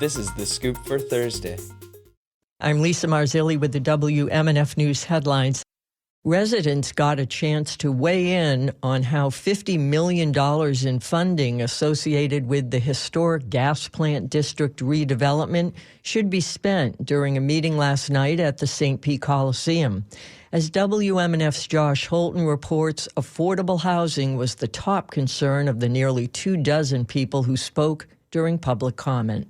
This is The Scoop for Thursday. I'm Lisa Marzilli with the WMNF News headlines. Residents got a chance to weigh in on how $50 million in funding associated with the historic gas plant district redevelopment should be spent during a meeting last night at the St. Pete Coliseum. As WMNF's Josh Holton reports, affordable housing was the top concern of the nearly 24 people who spoke during public comment.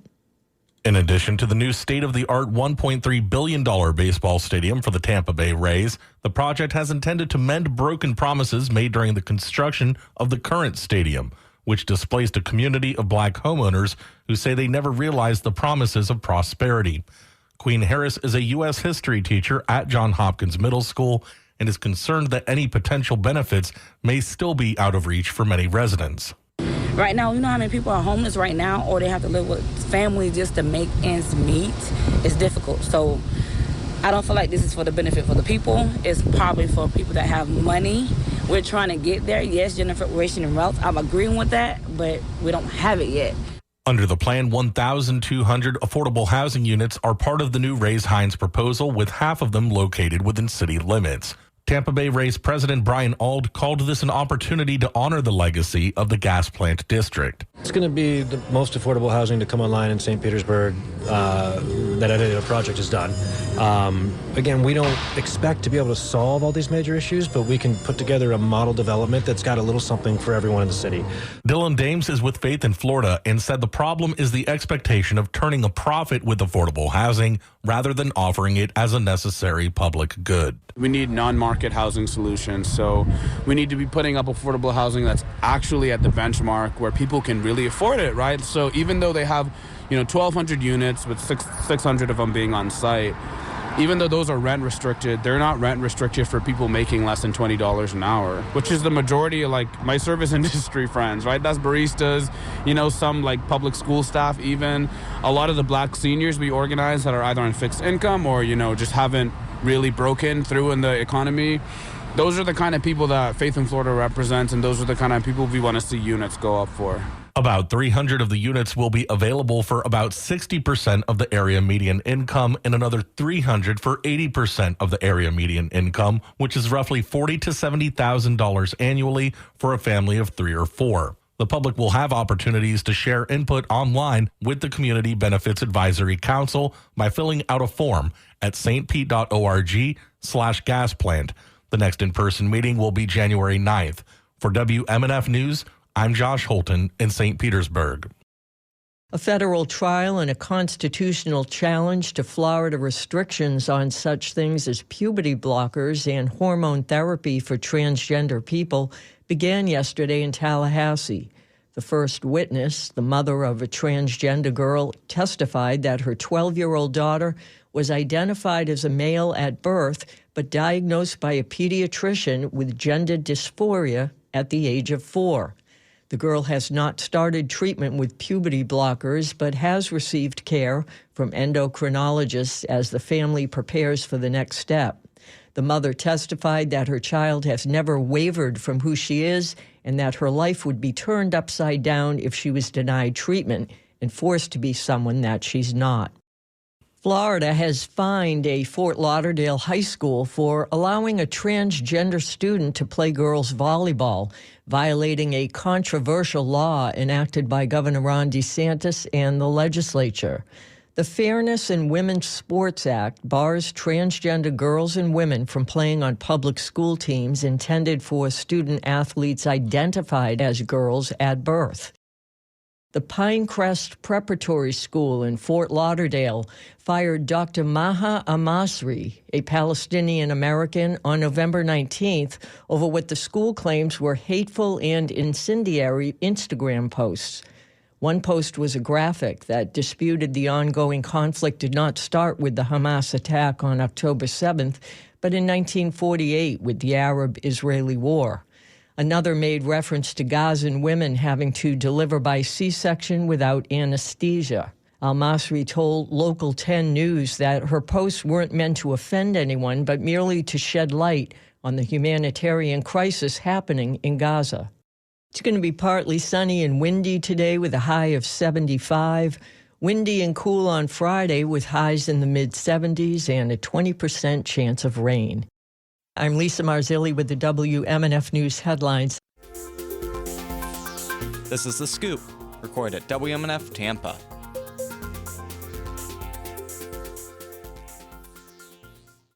In addition to the new state-of-the-art $1.3 billion baseball stadium for the Tampa Bay Rays, the project has intended to mend broken promises made during the construction of the current stadium, which displaced a community of black homeowners who say they never realized the promises of prosperity. Queen Harris is a U.S. history teacher at Johns Hopkins Middle School and is concerned that any potential benefits may still be out of reach for many residents. Right now, you know how many people are homeless right now, or they have to live with family just to make ends meet? It's difficult. So I don't feel like this is for the benefit for the people. It's probably for people that have money. We're trying to get there. Yes, generation and wealth. I'm agreeing with that, but we don't have it yet. Under the plan, 1,200 affordable housing units are part of the new Rays-Hines proposal, with half of them located within city limits. Tampa Bay Rays President Brian Auld called this an opportunity to honor the legacy of the gas plant district. It's going to be the most affordable housing to come online in St. Petersburg that any project has done. Again, we don't expect to be able to solve all these major issues, but we can put together a model development that's got a little something for everyone in the city. Dylan Dames is with Faith in Florida and said the problem is the expectation of turning a profit with affordable housing rather than offering it as a necessary public good. We need non-market housing solutions, so we need to be putting up affordable housing that's actually at the benchmark where people can really afford it, right? So even though they have, 1,200 units with 600 of them being on site, even though those are rent restricted, they're not rent restricted for people making less than $20 an hour, which is the majority of my service industry friends, right? That's baristas, some public school staff, even a lot of the black seniors we organize that are either on fixed income or, just haven't really broken through in the economy. Those are the kind of people that Faith in Florida represents, and those are the kind of people we want to see units go up for. About 300 of the units will be available for about 60% of the area median income and another 300 for 80% of the area median income, which is roughly $40,000 to $70,000 annually for a family of 3 or 4. The public will have opportunities to share input online with the Community Benefits Advisory Council by filling out a form at stpete.org/gasplant. The next in-person meeting will be January 9th. For WMNF News, I'm Josh Holton in St. Petersburg. A federal trial and a constitutional challenge to Florida restrictions on such things as puberty blockers and hormone therapy for transgender people began yesterday in Tallahassee. The first witness, the mother of a transgender girl, testified that her 12-year-old daughter was identified as a male at birth, but diagnosed by a pediatrician with gender dysphoria at the age of 4. The girl has not started treatment with puberty blockers, but has received care from endocrinologists as the family prepares for the next step. The mother testified that her child has never wavered from who she is and that her life would be turned upside down if she was denied treatment and forced to be someone that she's not. Florida has fined a Fort Lauderdale high school for allowing a transgender student to play girls volleyball, violating a controversial law enacted by Governor Ron DeSantis and the legislature. The Fairness in Women's Sports Act bars transgender girls and women from playing on public school teams intended for student-athletes identified as girls at birth. The Pinecrest Preparatory School in Fort Lauderdale fired Dr. Maha Amasri, a Palestinian-American, on November 19th over what the school claims were hateful and incendiary Instagram posts. One post was a graphic that disputed the ongoing conflict did not start with the Hamas attack on October 7th, but in 1948 with the Arab-Israeli War. Another made reference to Gazan women having to deliver by C-section without anesthesia. Al-Masri told Local 10 News that her posts weren't meant to offend anyone, but merely to shed light on the humanitarian crisis happening in Gaza. It's going to be partly sunny and windy today with a high of 75. Windy and cool on Friday with highs in the mid-70s and a 20% chance of rain. I'm Lisa Marzilli with the WMNF News headlines. This is The Scoop, recorded at WMNF Tampa.